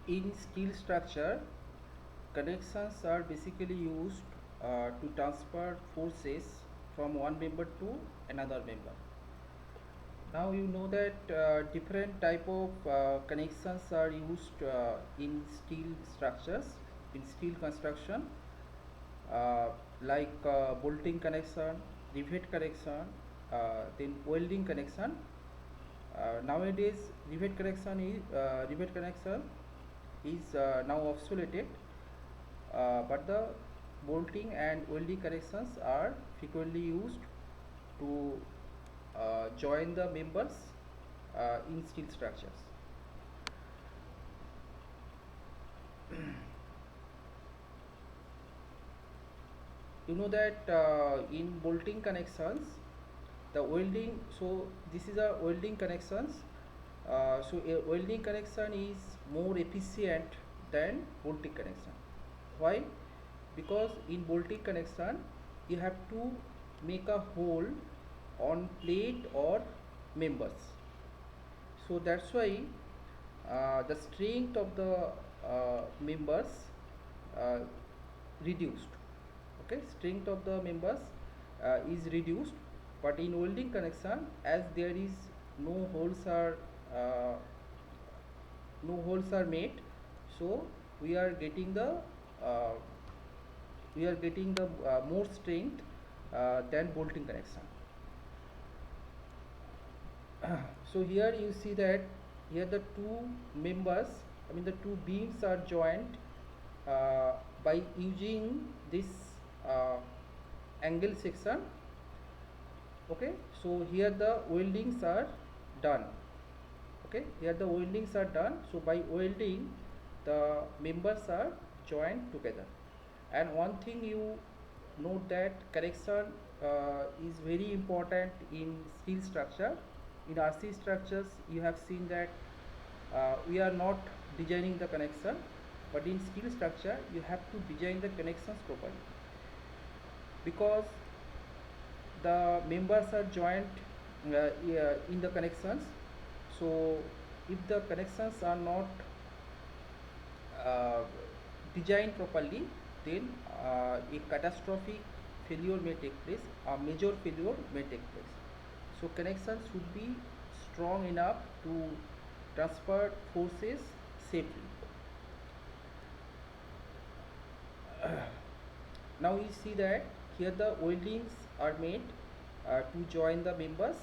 In steel structure, connections are basically used to transfer forces from one member to another member. Now you know that different type of connections are used in steel structures, in steel construction, uh, like bolting connection, rivet connection, then welding connection. Nowadays, rivet connection is now obsoleted, but the bolting and welding connections are frequently used to join the members in steel structures. You know that in bolting connections, the welding, so this is a welding connections. So a welding connection is more efficient than bolting connection. Why? Because in bolting connection you have to make a hole on plate or members, so that's why the strength of the members uh, reduced. Okay, strength of the members is reduced, but in welding connection, as there is no holes are uh, no holes are made, so we are getting the uh, more strength than bolting connection. So here you see that here the two members, I mean the two beams are joined uh, by using this uh, angle section. Okay, so here the weldings are done. Okay, here the weldings are done, so by welding the members are joined together. And one thing you note, that correction is very important in steel structure. In RC structures you have seen that we are not designing the connection, but in steel structure you have to design the connections properly, because the members are joined in the connections. So if the connections are not uh, designed properly, then a catastrophic failure may take place, a major failure may take place. So connections should be strong enough to transfer forces safely. Now you see that here the weldings are made to join the members.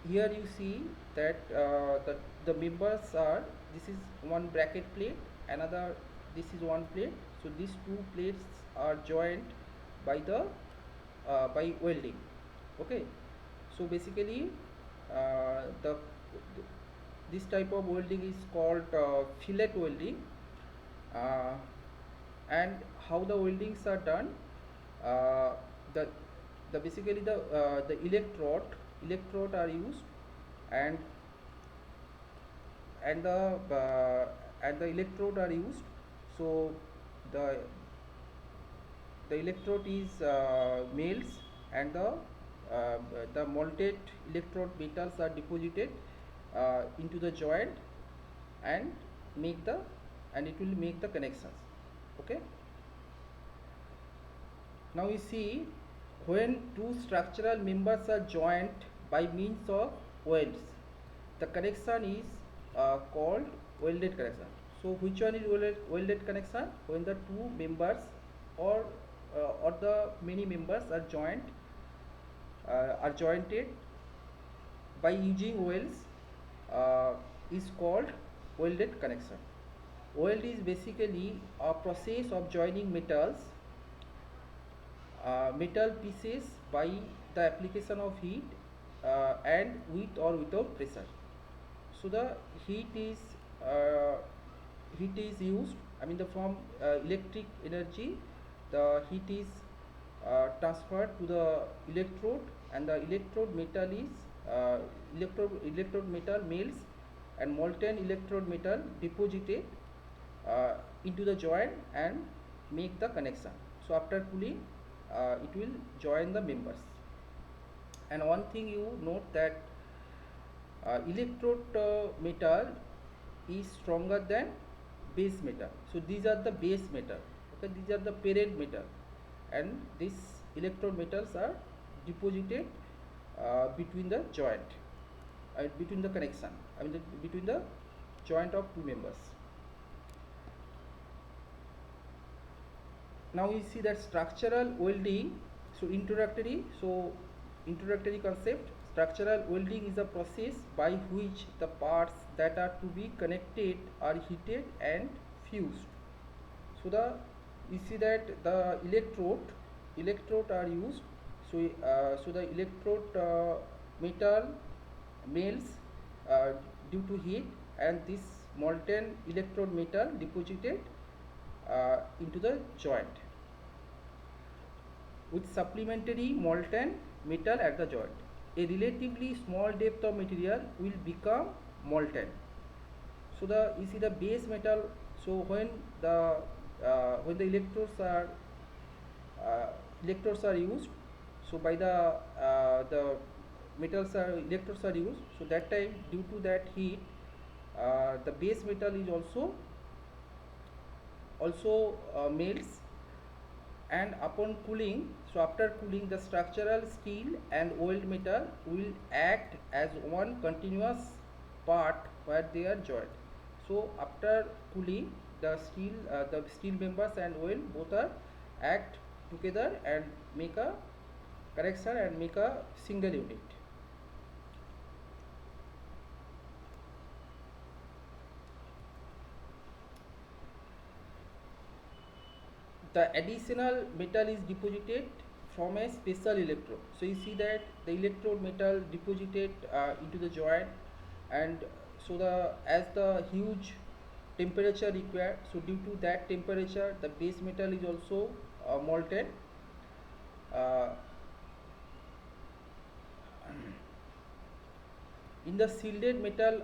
Here you see that the members are, this is one bracket plate, another, this is one plate, so these two plates are joined by the by welding. Okay, so basically the this type of welding is called fillet welding. uh, and how the weldings are done, uh, the basically the electrode are used, and and the electrode are used. So the electrode is males, and the molted electrode metals are deposited into the joint, and make the and it will make the connections. Okay, now you see, when two structural members are joined by means of welds, the connection is called welded connection. So which one is welded connection? When the two members or the many members are jointed by using welds, uh, is called welded connection. Weld is basically a process of joining metal pieces by the application of heat, and with or without pressure. So the heat is uh, used, I mean the from electric energy, the heat is transferred to the electrode, and the electrode metal is electrode metal melts, and molten electrode metal deposited into the joint and make the connection. So after cooling, it will join the members. And one thing you note, that electrode metal is stronger than base metal. So these are the base metal. Okay, these are the parent metal, and these electrode metals are deposited between the joint, between the connection. I mean between the joint of two members. Now we see that structural welding. So introductory concept. Structural welding is a process by which the parts that are to be connected are heated and fused. So you see that the electrode are used. So the electrode metal melts due to heat, and this molten electrode metal deposited into the joint with supplementary molten metal at the joint. A relatively small depth of material will become molten. So you see the base metal. So when the electrodes are used, so by the electrodes are used. So that time, due to that heat, the base metal is also melts, and upon cooling, so after cooling, the structural steel and weld metal will act as one continuous part where they are joined. So after cooling, the steel members and weld both are act together and make a connection and make a single unit. The additional metal is deposited from a special electrode. So you see that the electrode metal deposited into the joint, and so as the huge temperature required, so due to that temperature, the base metal is also molten. Uh, in the shielded metal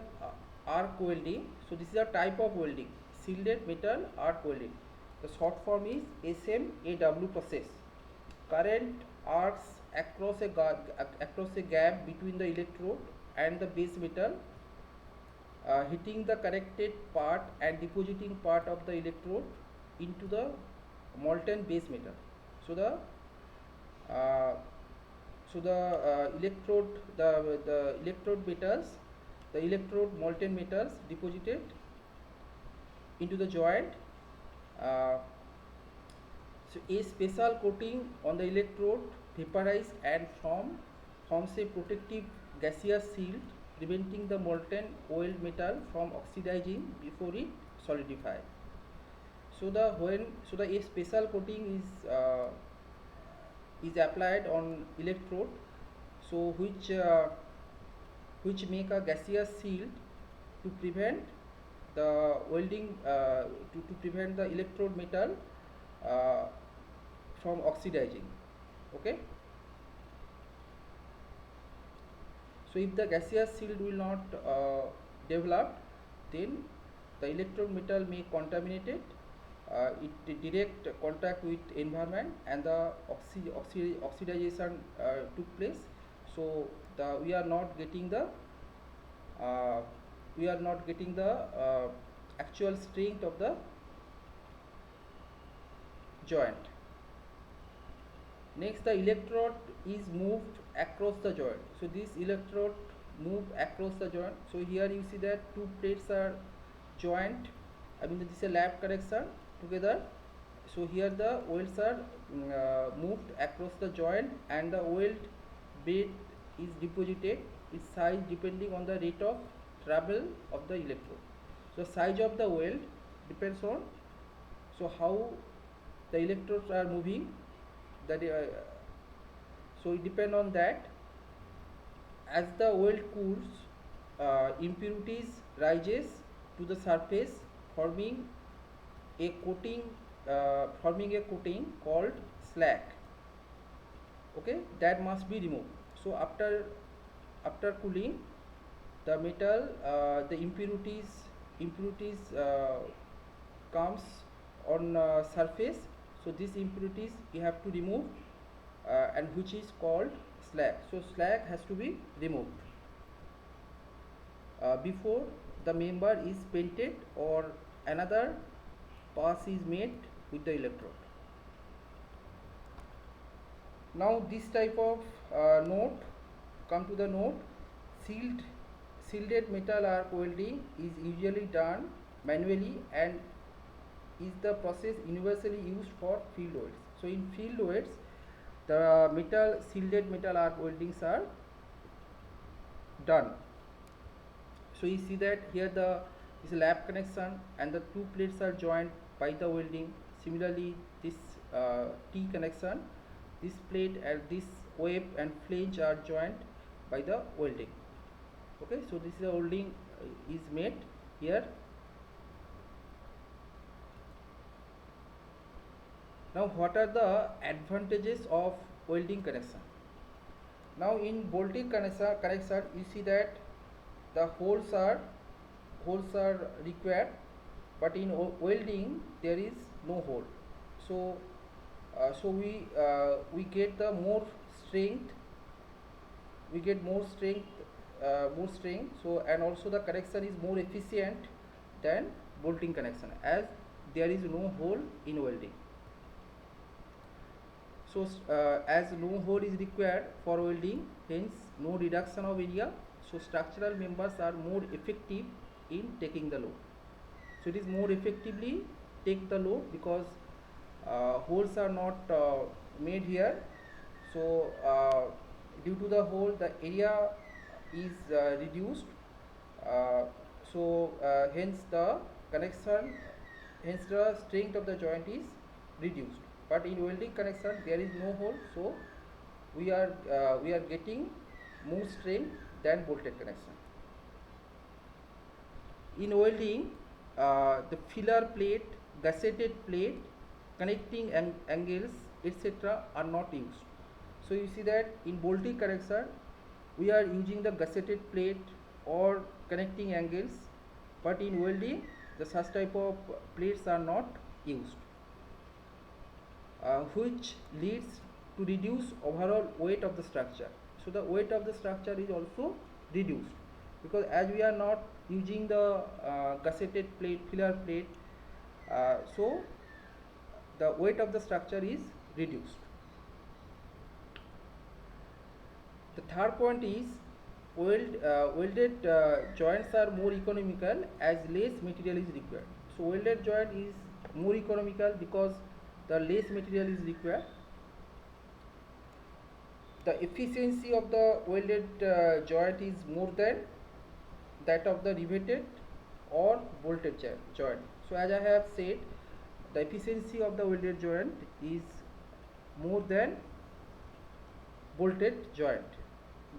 arc welding, so this is a type of welding, shielded metal arc welding. The short form is SMAW process. Current arcs across a gap between the electrode and the base metal, hitting the connected part and depositing part of the electrode into the molten base metal. So uh, the electrode metals, the electrode molten metals deposited into the joint. So a special coating on the electrode vaporize and forms a protective gaseous shield, preventing the molten weld metal from oxidizing before it solidifies. So a special coating is applied on electrode, so which make a gaseous shield to prevent the welding, to prevent the electrode metal uh, from oxidizing. Okay, so if the gaseous shield will not develop, then the electrode metal may contaminate it. It direct contact with environment, and the oxidization took place. So we are not getting the uh, actual strength of the joint. Next, the electrode is moved across the joint. So this electrode move across the joint. So here you see that two plates are joined. I mean this is a lap connection together. So here the welds are moved across the joint, and the weld bed is deposited. Its size depending on the rate of travel of the electrode. So size of the weld depends on how the electrodes are moving. That so it depends on that. As the weld cools, impurities rises to the surface, forming a coating called slag. Okay, that must be removed. So after cooling, the metal, the impurities comes on surface. So these impurities you have to remove, and which is called slag. So slag has to be removed before the member is painted or another pass is made with the electrode. Now this type of node, come to the node, shielded metal arc welding is usually done manually and is the process universally used for field welds. So in field welds, the shielded metal arc weldings are done. So you see that here is a lap connection and the two plates are joined by the welding. Similarly, this T connection, this plate and this web and flange are joined by the welding. Okay, so this is a welding is made here. Now what are the advantages of welding connection? Now in bolted connection you see that the holes are required, but in welding there is no hole. So we get the more strength, so and also the connection is more efficient than bolting connection as there is no hole in welding. So as no hole is required for welding, hence no reduction of area, so structural members are more effective in taking the load. So it is more effectively take the load because holes are not made here. So due to the hole the area is reduced, hence the connection, hence the strength of the joint is reduced. But in welding connection there is no hole, so we are getting more strength than bolted connection. In welding, the filler plate, gusseted plate, connecting angles, etc. are not used. So you see that in bolting connection we are using the gusseted plate or connecting angles, but in welding the such type of plates are not used, which leads to reduce overall weight of the structure. So the weight of the structure is also reduced because as we are not using the gusseted plate, filler plate, so the weight of the structure is reduced. The third point is welded joints are more economical as less material is required. So welded joint is more economical because the less material is required. The efficiency of the welded joint is more than that of the riveted or bolted joint. So as I have said, the efficiency of the welded joint is more than bolted joint.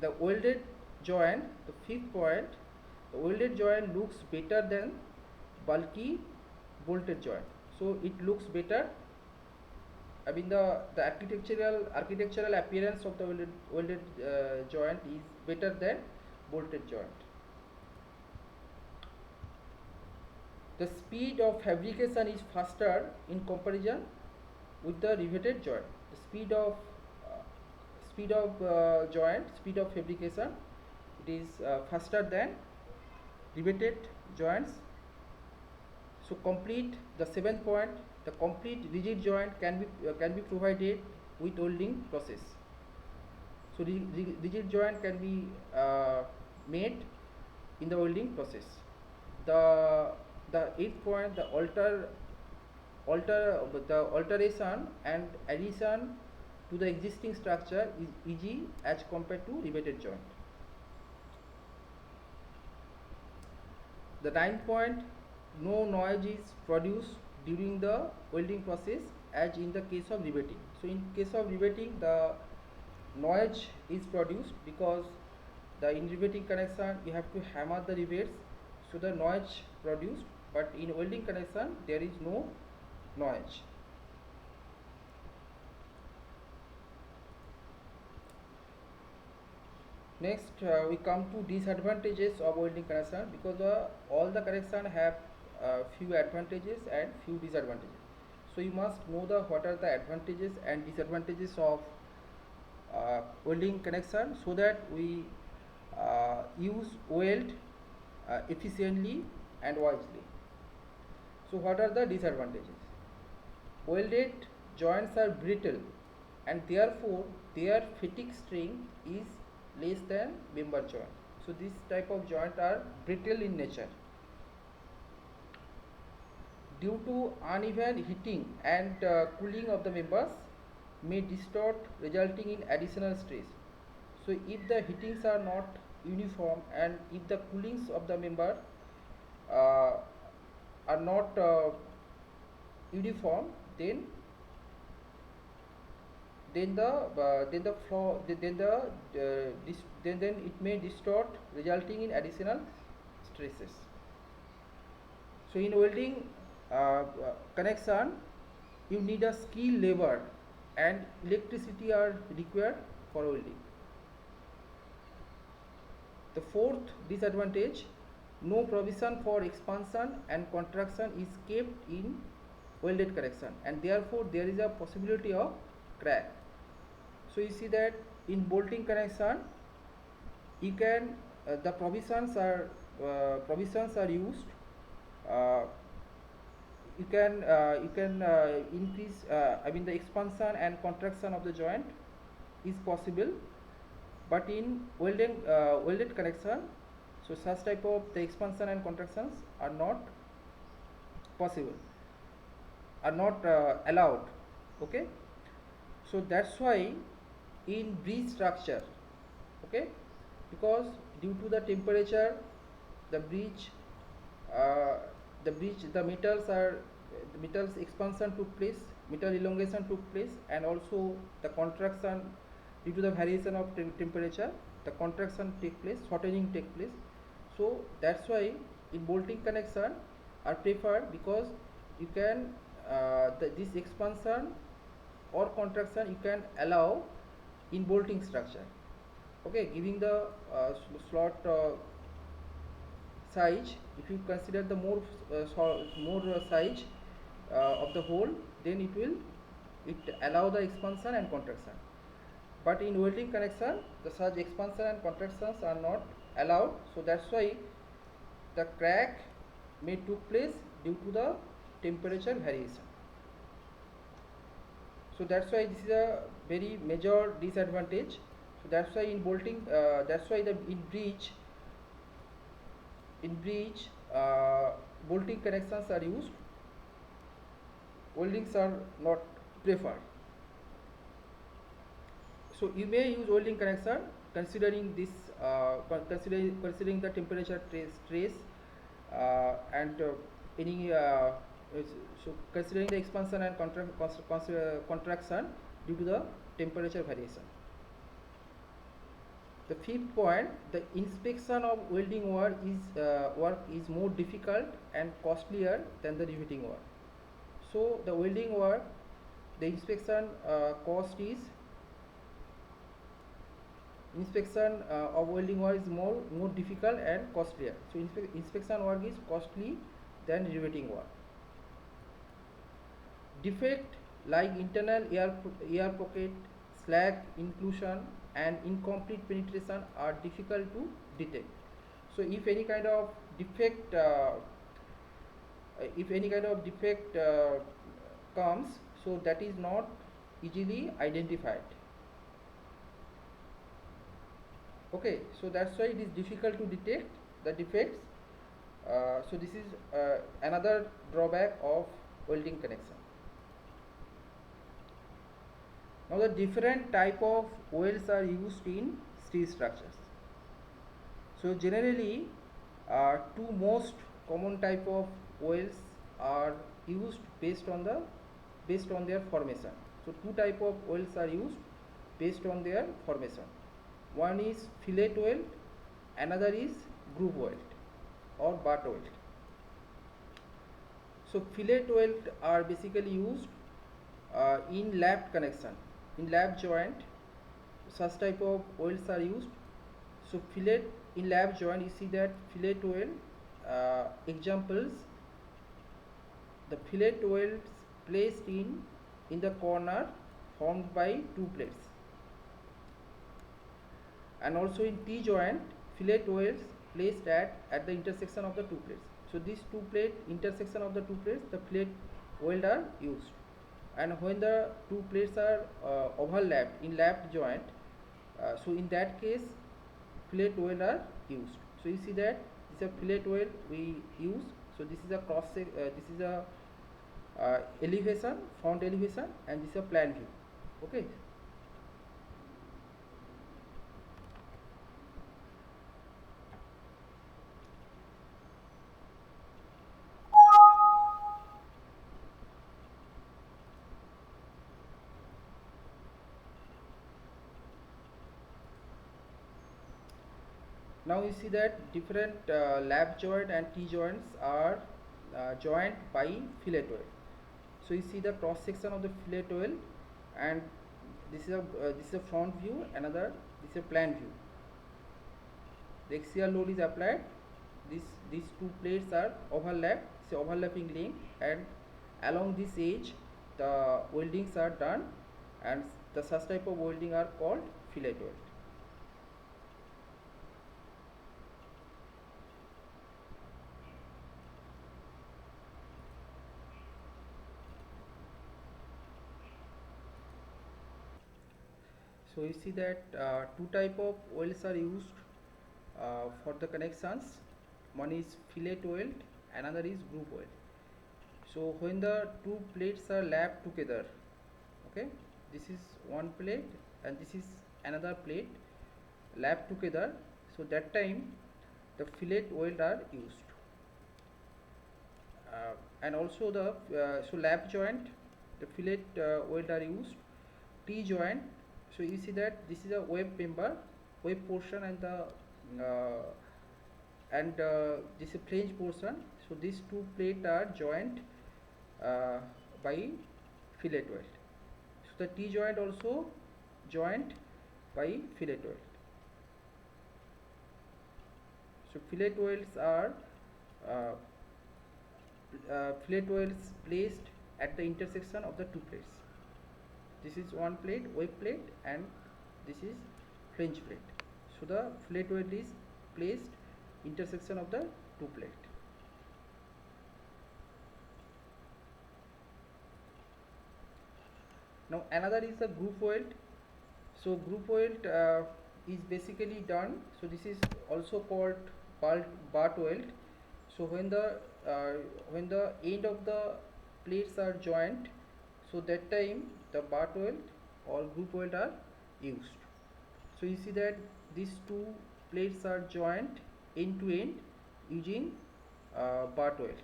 The welded joint, the fifth point, the welded joint looks better than bulky bolted joint. So it looks better. I mean the architectural appearance of the welded joint is better than bolted joint. The speed of fabrication is faster in comparison with the riveted joint. The speed of fabrication, it is faster than riveted joints. So the seventh point, the complete rigid joint can be provided with welding process. So rigid joint can be made in the welding process. The eighth point, the alteration and addition to the existing structure is easy as compared to riveted joint. The ninth point, no noise is produced during the welding process as in the case of riveting. So in case of riveting the noise is produced because in riveting connection you have to hammer the rivets, so the noise produced, but in welding connection there is no noise. Next we come to disadvantages of welding connection because all the connection have few advantages and few disadvantages. So you must know what are the advantages and disadvantages of welding connection so that we use weld efficiently and wisely. So what are the disadvantages? Welded joints are brittle and therefore their fatigue strength is less than member joint. So this type of joint are brittle in nature. Due to uneven heating and cooling of the members may distort, resulting in additional stress. So if the heatings are not uniform and if the coolings of the member uh, are not uniform, then the flow then it may distort, resulting in additional stresses. So in welding connection, you need a skilled labor and electricity are required for welding. The fourth disadvantage, no provision for expansion and contraction is kept in welded connection and therefore there is a possibility of crack. So you see that in bolting connection you can the provisions are used. You can increase the expansion and contraction of the joint is possible, but in welded connection, so such type of the expansion and contractions are not possible, are not allowed. Okay, so that's why in bridge structure, okay, because due to the temperature, the bridge the metals expansion took place, metal elongation took place, and also the contraction due to the variation of temperature, the contraction take place, shortening take place. So that's why in bolting connection are preferred, because you can this expansion or contraction you can allow in bolting structure, okay, giving the slot size. If you consider the more size of the hole, then it allow the expansion and contraction. But in welding connection, the such expansion and contractions are not allowed. So that's why the crack may took place due to the temperature variation. So that's why this is a very major disadvantage. So that's why in bolting, that's why in bridge bolting connections are used, weldings are not preferred. So you may use welding connection considering this considering the temperature stress and any so considering the expansion and contraction due to the temperature variation. The fifth point, the inspection of welding work is more difficult and costlier than the riveting work. So the welding work, the inspection cost is of welding work is more difficult and costlier. So inspection work is costly than riveting work. Defect like internal air pocket, slag inclusion, and incomplete penetration are difficult to detect. So if any kind of defect comes, so that is not easily identified. Okay, so that's why it is difficult to detect the defects. So this is another drawback of welding connection. Now the different type of welds are used in steel structures. So generally two most common type of welds are used based on their formation. So two type of welds are used based on their formation. One is fillet weld, another is groove weld or butt weld. So fillet weld are basically used in lap connection, in lap joint. Such type of welds are used. So fillet in lap joint, you see that fillet weld examples, the fillet welds placed in the corner formed by two plates. And also in T joint, fillet welds placed at the intersection of the two plates. So these two plate, intersection of the two plates, the plate weld are used. And when the two plates are overlapped in lapped joint, so in that case fillet weld are used. So you see that this is a fillet weld we use. So this is a this is a elevation, front elevation, and this is a plan view. Okay. Now you see that different lap joint and T joints are joined by fillet weld. So you see the cross section of the fillet weld, and this is a front view, another this is a plan view. The axial load is applied. These two plates are overlapped, it's overlapping link, and along this edge the weldings are done, and the such type of welding are called fillet weld. So you see that two type of welds are used for the connections. One is fillet weld, another is groove weld. So when the two plates are lapped together, okay, this is one plate and this is another plate lapped together, so that time the fillet weld are used. And also the so lap joint, the fillet weld are used. T joint, so you see that this is a web member, web portion, and the this is flange portion. So these two plates are joined by fillet weld. So the T joint also joined by fillet weld. So fillet welds are fillet welds placed at the intersection of the two plates. This is one plate, web plate, and this is flange plate. So the fillet weld is placed intersection of the two plate. Now another is the groove weld. So groove weld is basically done. So this is also called butt weld. So when the end of the plates are joined, so that time the butt weld or groove weld are used. So you see that these two plates are joined end to end using butt weld.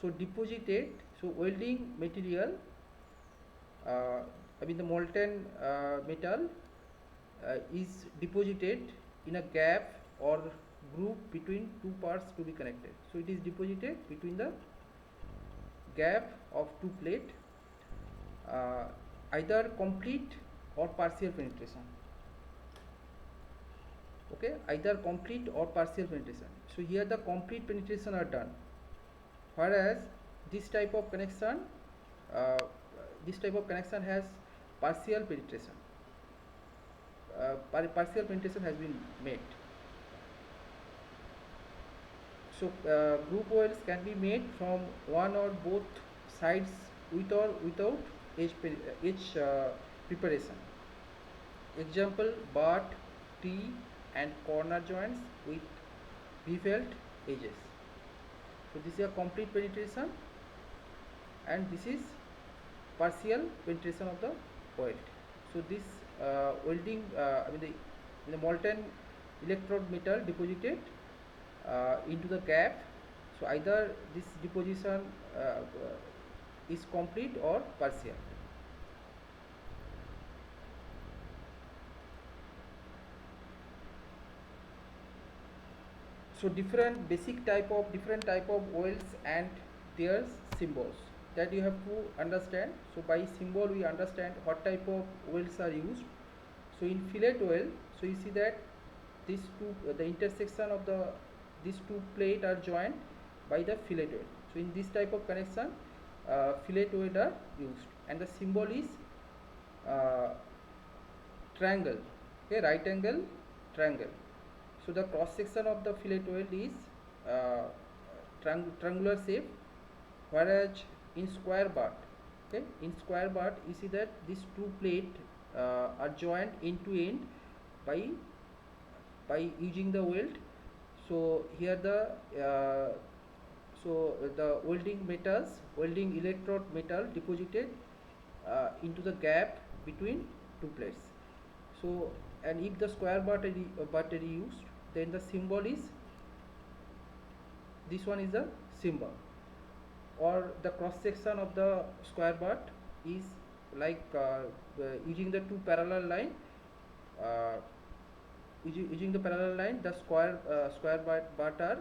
So deposited, so welding material, I mean the molten metal is deposited in a gap or groove between two parts to be connected. So it is deposited between the gap of two plate, either complete or partial penetration. Okay, either complete or partial penetration. So here the complete penetration are done, whereas this type of connection uh, has partial penetration. Partial penetration has been made. So groove welds can be made from one or both sides with or without edge preparation. Example: butt, T, and corner joints with beveled edges. So this is a complete penetration, and this is partial penetration of the weld. So this welding, I mean the molten electrode metal deposited into the gap. So either this deposition is complete or partial. So different type of welds and their symbols that you have to understand. So by symbol we understand what type of welds are used. So in fillet weld, so you see that these two the intersection of these two plates are joined by the fillet weld. So in this type of connection, fillet weld are used, and the symbol is triangle. Okay, right angle triangle. So the cross section of the fillet weld is triangular shape, whereas in square butt, okay, in square butt you see that these two plates are joined end to end by using the weld. So here the welding electrode metal deposited into the gap between two plates. So, and if the square butt is used, then the symbol is, this one is the symbol, or the cross section of the square butt is like using the two parallel line. Uh, Using the parallel line, the square butt are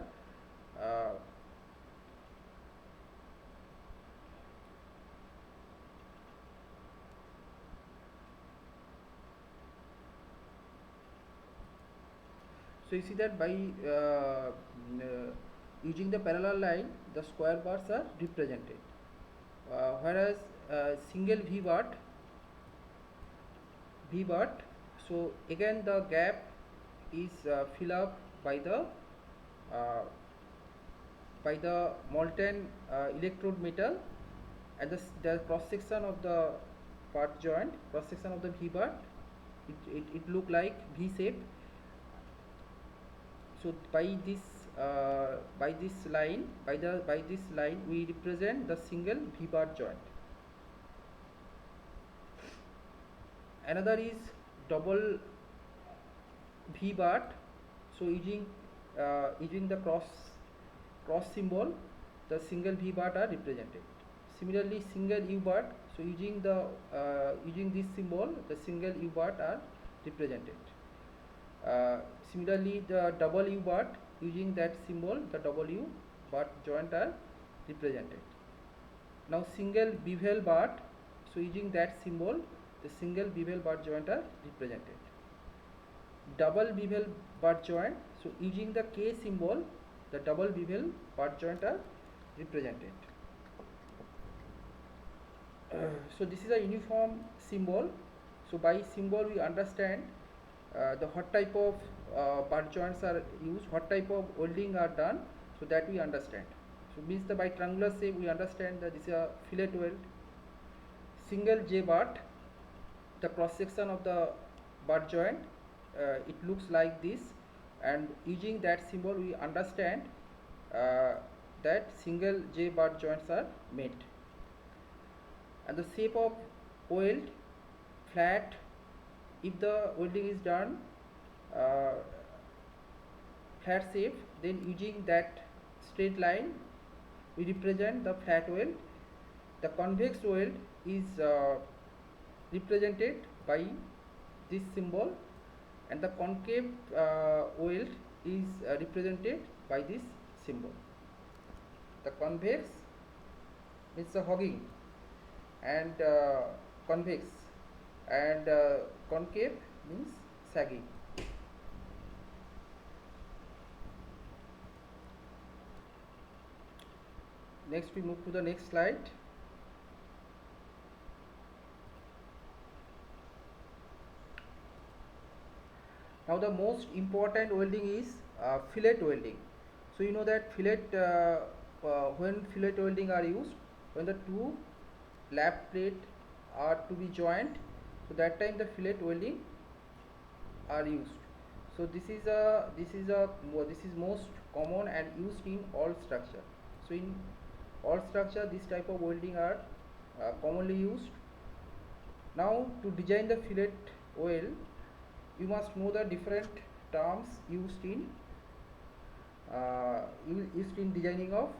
so you see that by using the parallel line, the square bars are represented, whereas single V butt, so again the gap is filled up uh, by the molten electrode metal, and the cross section of the butt joint, cross section of the V butt, it look like V shape. So by this line we represent the single V butt joint. Another is double V butt. So using the cross symbol, the single V butt are represented. Similarly, single U butt. So using this symbol, the single U butt are represented. Similarly, the double U butt, using that symbol, the double U butt joint are represented. Now single bevel butt, so using that symbol, the single bevel butt joint are represented. Double bevel butt joint, so using the K symbol, the double bevel butt joint are represented. So this is a uniform symbol. So by symbol we understand the what type of butt joints are used, what type of welding are done, so that we understand. So means by triangular shape we understand that this is a fillet weld. Single J butt, the cross section of the butt joint, it looks like this, and using that symbol we understand that single J butt joints are made. And the shape of weld, flat, if the welding is done flat shape, then using that straight line we represent the flat weld. The convex weld is represented by this symbol, and the concave weld is represented by this symbol. The convex means the hogging, and convex, and concave means sagging. Next we move to the next slide. Now the most important welding is fillet welding. So you know that when fillet welding are used, when the two lap plate are to be joined, so that time the fillet welding are used. So this is most common and used in all structure. So in all structure this type of welding are commonly used. Now to design the fillet weld, you must know the different terms used in designing of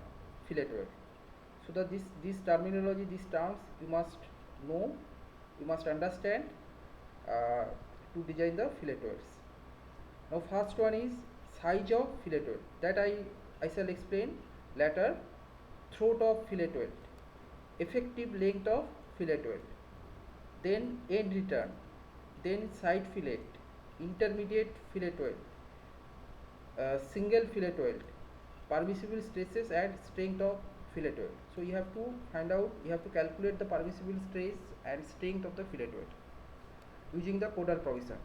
fillet weld. So that this terminology, these terms you must know, you must understand to design the fillet welds. Now first one is size of fillet weld, that I shall explain later. Throat of fillet weld, effective length of fillet weld, then end return, then side fillet, intermediate fillet weld, single fillet weld, permissible stresses and strength of fillet weld. So you have to find out, you have to calculate the permissible stress and strength of the fillet weld using the Codal provision.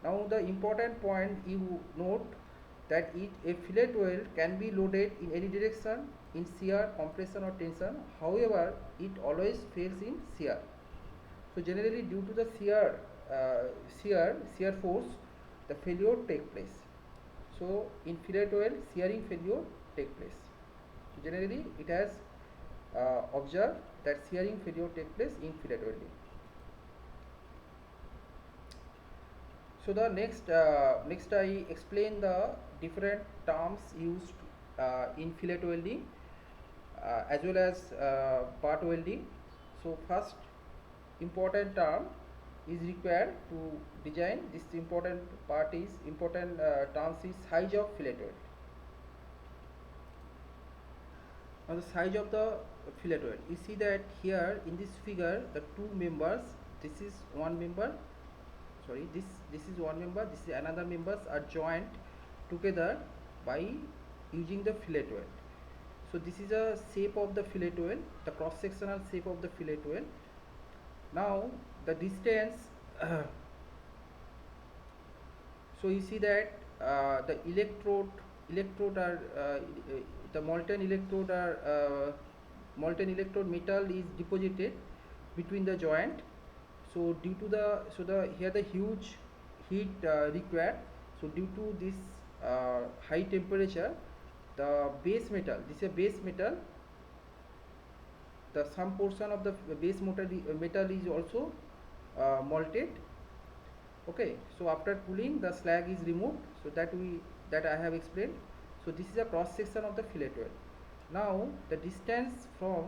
Now the important point you note, that a fillet weld can be loaded in any direction in shear, compression or tension. However, it always fails in shear. So generally due to the shear force, the failure take place. So in fillet weld, shearing failure take place. So generally it has observed that shearing failure take place in fillet welding. So the next I explain the different terms used in fillet welding as well as part welding. So first important term is required to design this important terms is size of fillet weld. Now the size of the fillet weld, you see that here in this figure the two members, this is one member, sorry, this is one member, this is another members are joined together by using the fillet weld. So this is a shape of the fillet weld, the cross sectional shape of the fillet weld. Now the distance so you see that the electrode are the molten electrode metal is deposited between the joint. So due to the here the huge heat required, so due to this high temperature, the base metal, this is a base metal, the some portion of the base metal is also melted. Okay, so after cooling the slag is removed, so that I have explained. So this is a cross section of the fillet weld. Now the distance from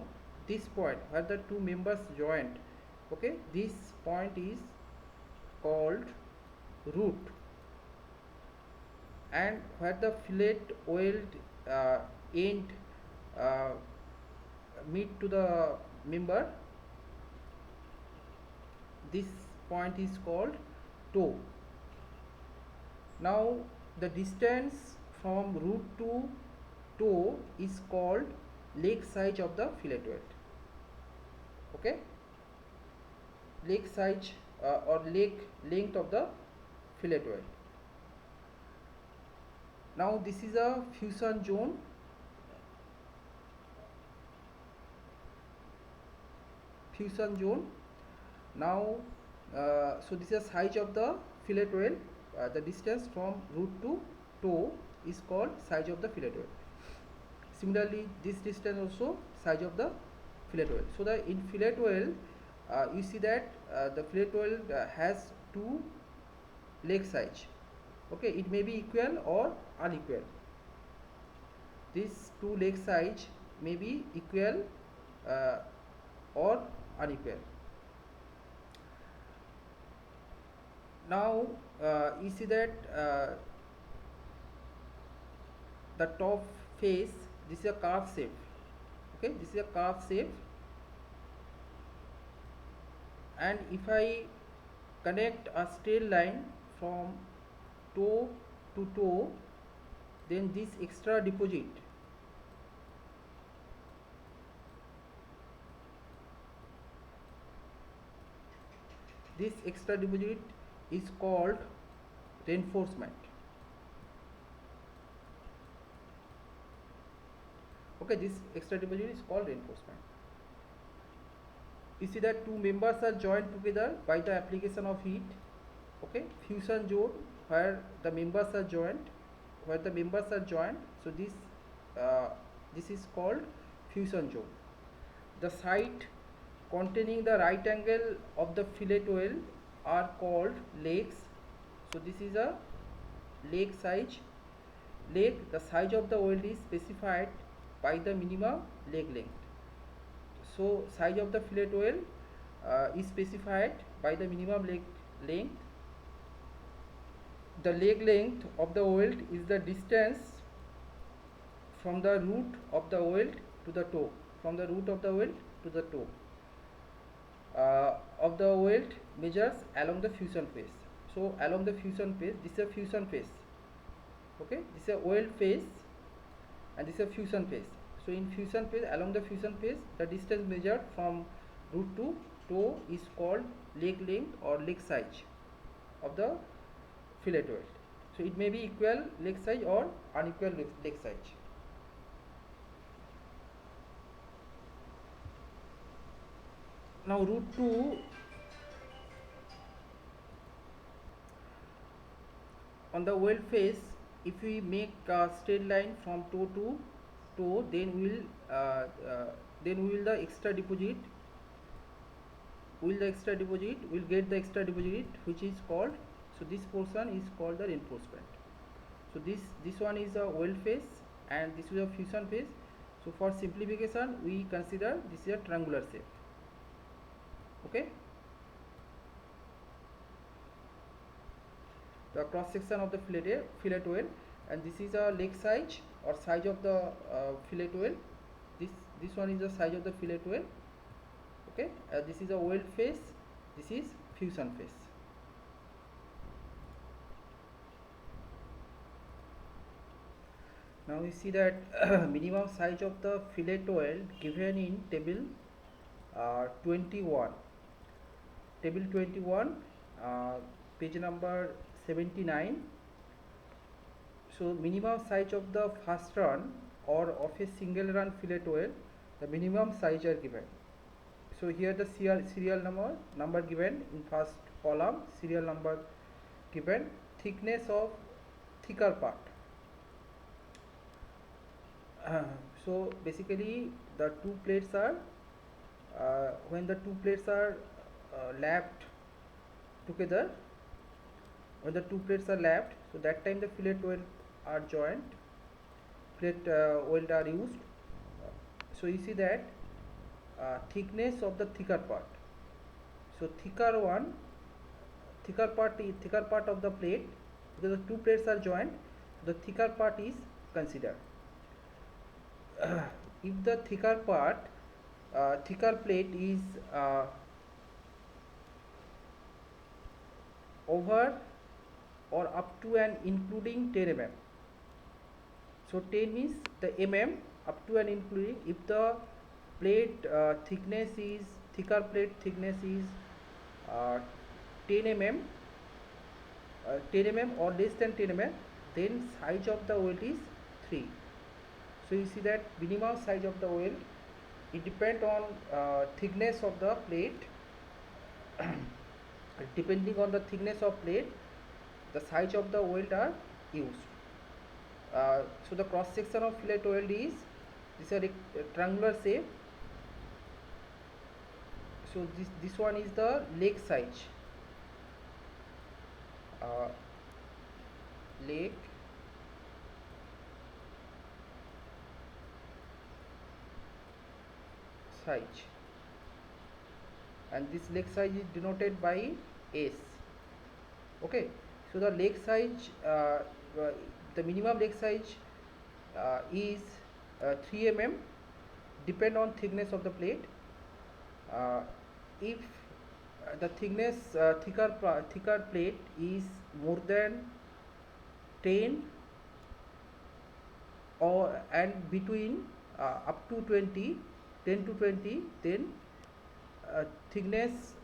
this point where the two members joint, okay, this point is called root, and where the fillet weld end meet to the member, this point is called toe. Now the distance from root to toe is called leg size of the fillet weld. Okay, leg size or leg length of the fillet weld. Now this is a fusion zone. Now so this is the size of the fillet weld. The distance from root to toe is called size of the fillet weld. Similarly, this distance also size of the fillet weld. So the in fillet weld, you see that the fillet weld has two leg size. Okay, it may be equal or unequal. These two leg size may be equal or unequal. Now you see that the top face, this is a curve shape. Okay, this is a curve shape, and if I connect a straight line from toe to toe, then this extra deposit is called reinforcement. Okay, this extra deposit is called reinforcement. You see that two members are joined together by the application of heat. Okay, fusion zone where the members are joined, so this is called fusion zone. The site containing the right angle of the fillet weld are called legs. So this is a leg size. The size of the weld is specified by the minimum leg length. So size of the fillet weld is specified by the minimum leg length. The leg length of the weld is the distance from the root of the weld to the toe, of the weld measures along the fusion face. So along the fusion face, this is a fusion face. Okay, this is a weld face and this is a fusion face. So in fusion face, along the fusion face, the distance measured from root to toe is called leg length or leg size of the fillet weld. So it may be equal leg size or unequal leg size. Now root 2, on the weld face, if we make a straight line from toe to toe, then we will the extra deposit, will get the extra deposit, which is called, so this portion is called the reinforcement. So this one is a weld face and this is a fusion face. So for simplification, we consider this is a triangular shape. Okay. The cross section of the fillet weld, and this is a leg size or size of the fillet weld. This one is the size of the fillet weld. Okay. This is a weld face. This is fusion face. Now we see that minimum size of the fillet weld given in table 21. Table 21, page number 79. So minimum size of the first run or of a single run fillet weld, the minimum size are given. So here the serial number given in first column, serial number given, thickness of thicker part. So basically the two plates are when the two plates are lapped together, when the two plates are lapped, so that time the fillet weld are joined, plate weld are used. So you see that thickness of the thicker part. So thicker part of the plate, because the two plates are joined, the thicker part is considered. If the thicker plate is over or up to and including 10 mm. So 10 means the mm up to and including. If the plate thicker plate thickness is 10 mm, 10 mm or less than 10 mm, then size of the weld is 3. So you see that minimum size of the weld, it depends on thickness of the plate. Depending on the thickness of plate, the size of the weld are used. So the cross section of fillet weld is a triangular shape. So this one is the leg size. Leg size, and this leg size is denoted by S. Okay, so the leg size, the minimum leg size is 3 mm, depend on thickness of the plate. If the thickness thicker plate is more than 10 or and between up to 20, 10 to 20, then thickness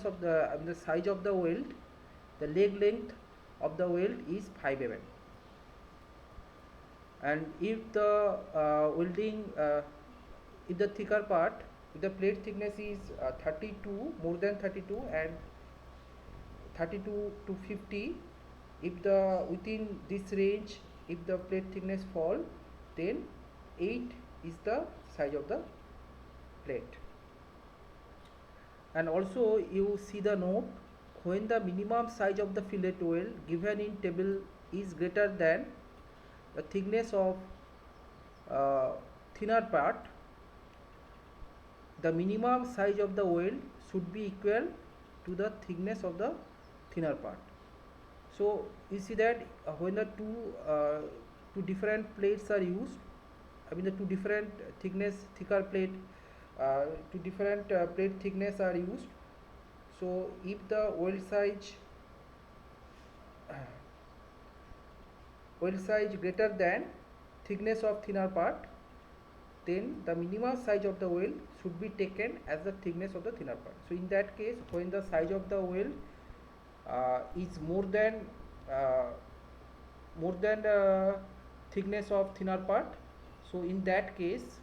of the size of the weld, the leg length of the weld is 5 mm. And if the if the thicker part, if the plate thickness is 32, more than 32 and 32 to 50, if the within this range, if the plate thickness fall, then 8 is the size of the plate. And also you see the note, when the minimum size of the fillet weld given in table is greater than the thickness of thinner part, the minimum size of the weld should be equal to the thickness of the thinner part. So you see that when the two different plates are used, I mean the two different thicker plate, two different plate thickness are used. So if the weld size greater than thickness of thinner part, then the minimum size of the weld should be taken as the thickness of the thinner part. So in that case, when the size of the weld is more than more than thickness of thinner part. So in that case,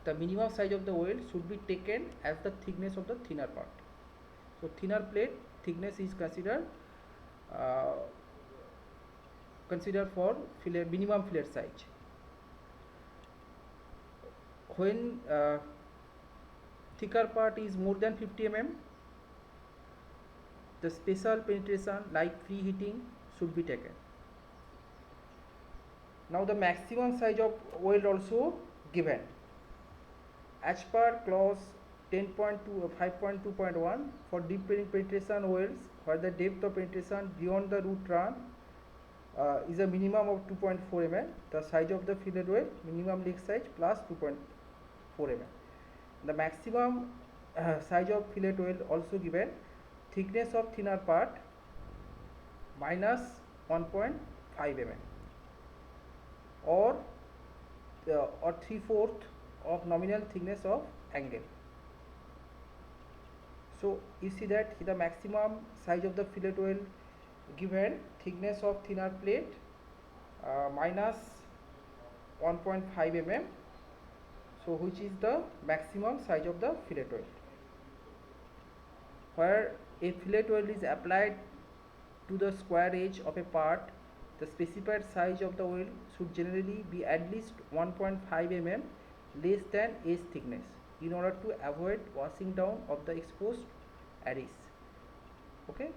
the minimum size of the weld should be taken as the thickness of the thinner part. So thinner plate thickness is uh, considered for fillet, minimum fillet size. When thicker part is more than 50 mm, the special penetration like preheating should be taken. Now the maximum size of weld also given. As per clause 10.2 5.2.1, for deep penetration welds where the depth of penetration beyond the root run is a minimum of 2.4 mm, the size of the fillet weld minimum leg size plus 2.4 mm. The maximum size of fillet weld also given, thickness of thinner part minus 1.5 mm or 3/4 of nominal thickness of angle. So you see that the maximum size of the fillet weld given, thickness of thinner plate minus 1.5 mm, so which is the maximum size of the fillet weld. Where a fillet weld is applied to the square edge of a part, the specified size of the weld should generally be at least 1.5 mm less than edge thickness in order to avoid washing down of the exposed edges. Okay.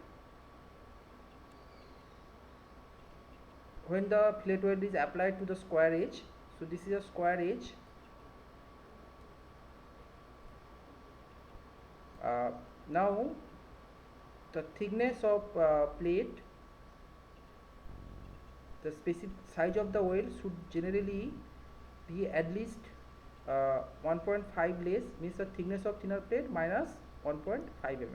When the fillet weld is applied to the square edge, so this is a square edge. Now the thickness of plate, the specific size of the weld should generally be at least 1.5 less, means the thickness of thinner plate minus 1.5 mm.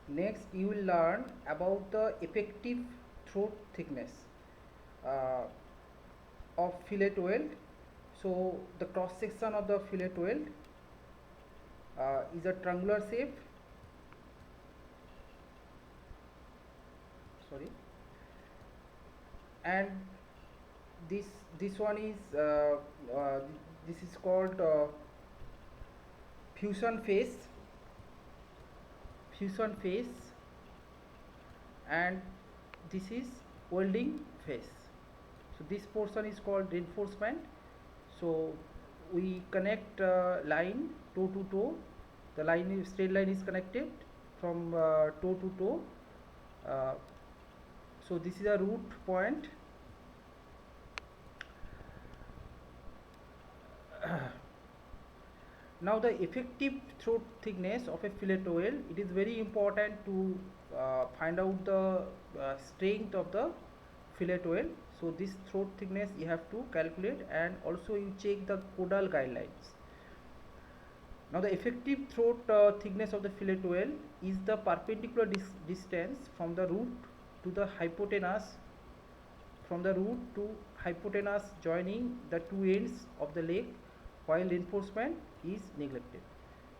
Next you will learn about the effective throat thickness of fillet weld. So the cross section of the fillet weld is a triangular shape, sorry, and this one is this is called fusion face, and this is welding face. So this portion is called reinforcement. So we connect line toe to toe, the line is straight line is connected from toe to toe. So this is a root point. Now the effective throat thickness of a fillet weld, it is very important to find out the strength of the fillet weld. So this throat thickness you have to calculate, and also you check the Codal guidelines. Now the effective throat thickness of the fillet weld is the perpendicular distance from the root to the hypotenuse, joining the two ends of the leg while reinforcement is neglected.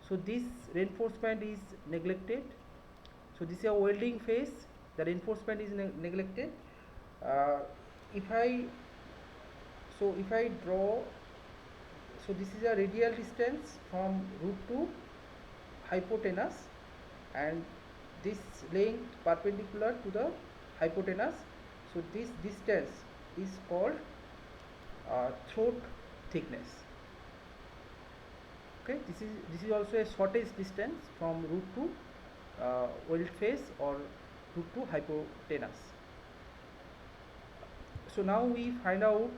So this reinforcement is neglected. So this is a welding phase, the reinforcement is neglected. If I draw, so this is a radial distance from root to hypotenuse, and this length perpendicular to the hypotenuse. So this distance is called throat thickness. Okay, this is also a shortest distance from root to weld face or root to hypotenuse. So now we find out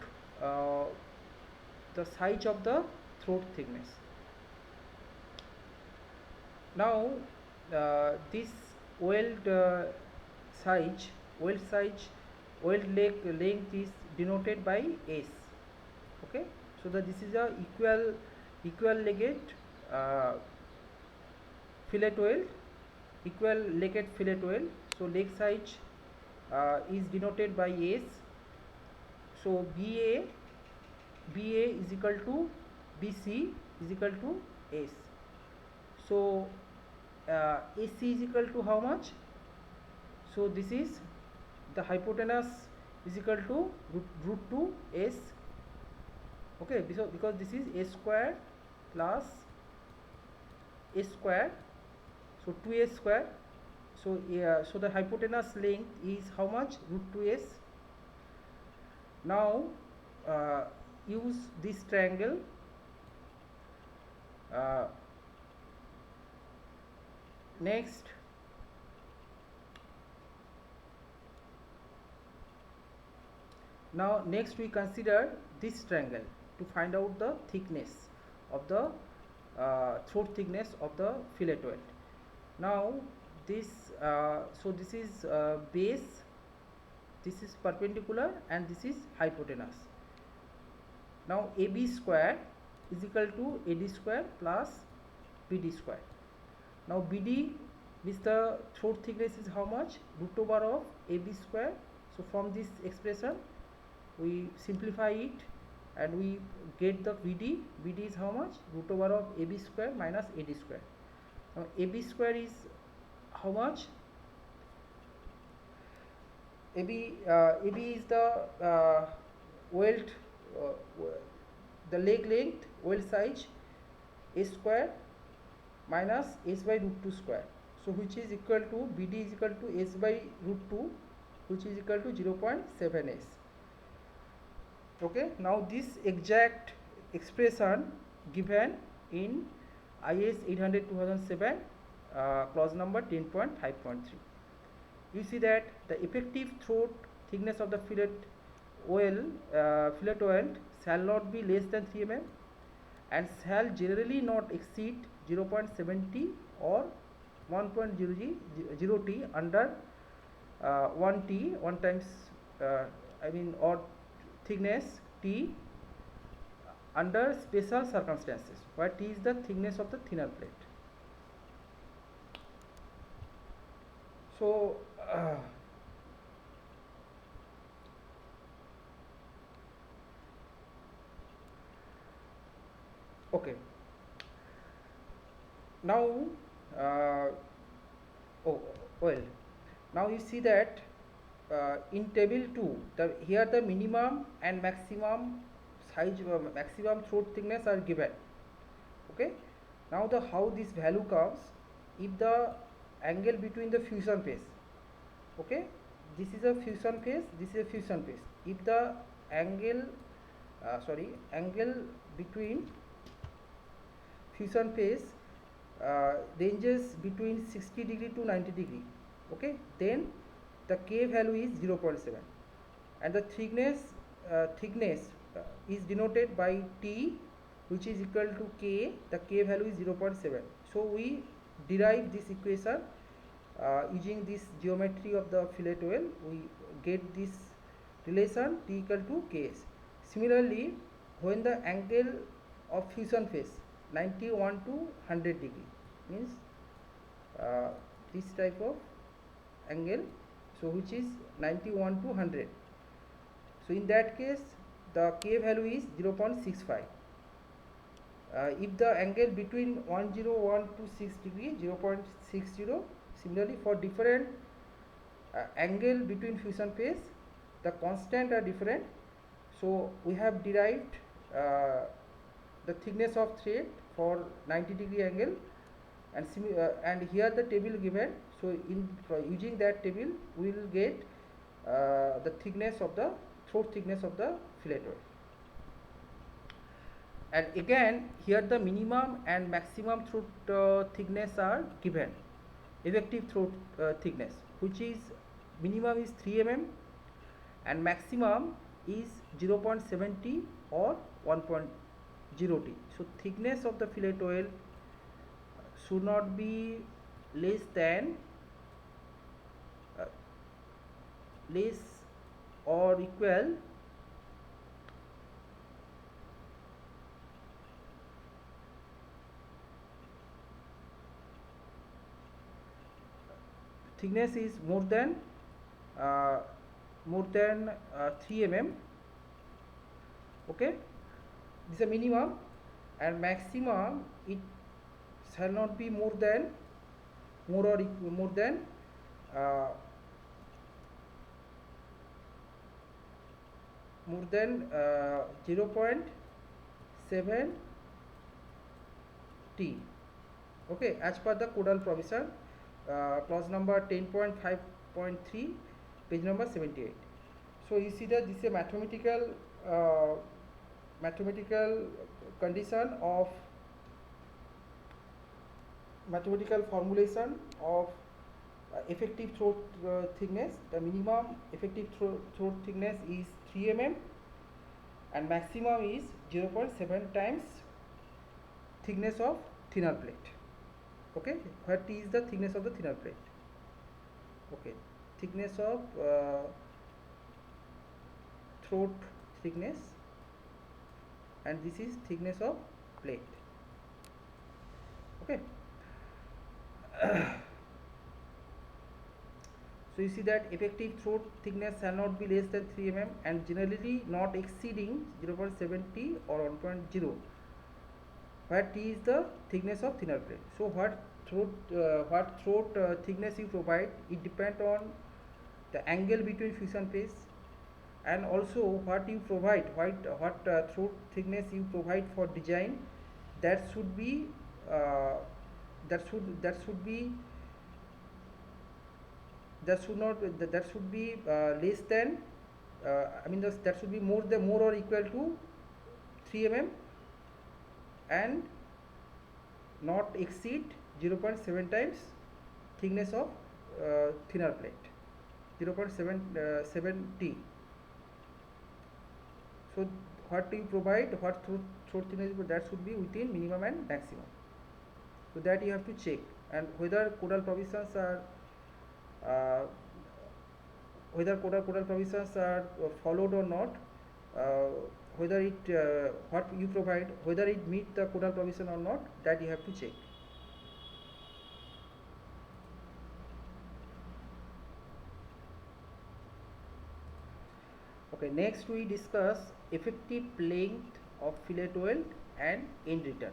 the size of the throat thickness. Now this weld size, weld length is denoted by S. Okay, so this is a equal legged fillet weld, so leg size is denoted by S. So BA is equal to BC is equal to S. So AC is equal to how much? So this is the hypotenuse is equal to root 2 S. Okay, because this is S square plus S square, so 2S square. So so the hypotenuse length is how much? Root 2S. Now use this triangle. Next, we consider this triangle to find out the thickness of the throat thickness of the fillet oil. Now this so this is base, this is perpendicular, and this is hypotenuse. Now AB square is equal to AD square plus BD square. Now BD means the throat thickness is how much? Root over of AB square. So from this expression we simplify it and we get the BD. BD is how much? Root over of AB square minus AD square. Now AB square is how much? AB is the welt, the leg length, welt size, A square minus S by root 2 square. So which is equal to BD is equal to S by root 2, which is equal to 0.7S. Okay, now this exact expression given in IS 800/2007 clause number 10.5.3. You see that the effective throat thickness of the fillet oil shall not be less than 3 mm and shall generally not exceed 0.70 or 1.0 T under 1 T, 1 times or thickness T under special circumstances where T is the thickness of the thinner plate. So okay, now now you see that in table 2 here the minimum and maximum size, maximum throat thickness are given. Okay, now how this value comes, if the angle between the fusion phase, okay, this is a fusion phase, this is a fusion phase, if the angle angle between fusion phase ranges between 60 degree to 90 degree, okay, then the K value is 0.7 and the thickness is denoted by T, which is equal to K. The K value is 0.7. So we derive this equation using this geometry of the fillet oil. We get this relation T equal to Ks. Similarly, when the angle of fusion phase 91 to 100 degree means this type of angle, so which is 91 to 100. So in that case the K value is 0.65. If the angle between 101 to 6 degree, 0.60. Similarly, for different angle between fusion phase, the constant are different. So we have derived the thickness of thread for 90 degree angle, and here the table given. So using that table we will get the thickness of the throat thickness of the fillet oil. And again here the minimum and maximum throat thickness are given. Effective throat thickness, which is minimum is 3 mm and maximum is 0.70 or 1.0 T. So thickness of the fillet oil should not be less than less or equal thickness is more than 3 mm. Okay, this is a minimum, and maximum it shall not be more than more than uh, more than 0.7 t. Okay, as per the codal provision, clause number 10.5.3, page number 78. So you see that this is a mathematical condition of mathematical formulation of effective throat thickness. The minimum effective throat thickness is 3 mm and maximum is 0.7 times thickness of thinner plate. Okay, what is the thickness of the thinner plate? Okay, thickness of throat thickness, and this is thickness of plate. Okay. So you see that effective throat thickness shall not be less than 3 mm and generally not exceeding 0.70 or 1.0. Where T is the thickness of thinner plate. So what throat thickness you provide, it depends on the angle between fusion phase, and also what you provide, what throat thickness you provide for design, that should be uh, that should be less than that should be more or equal to 3 mm and not exceed 0.7 times thickness of thinner plate, 0.7 T. So what you provide, what throat thickness, that should be within minimum and maximum. So that you have to check, and whether codal provisions are followed or not, whether it what you provide, whether it meet the codal provision or not, that you have to check. Okay, next we discuss effective length of fillet weld and end return.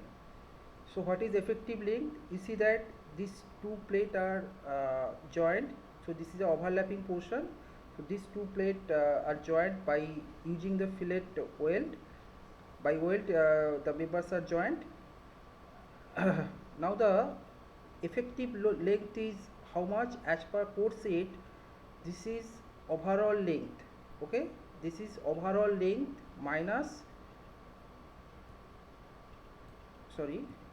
So what is effective length? You see that these two plates are joined. So this is the overlapping portion. So these two plates are joined by using the fillet weld. By weld, the members are joined. Now the effective length is how much as per code set. This is overall length. Okay, this is overall length minus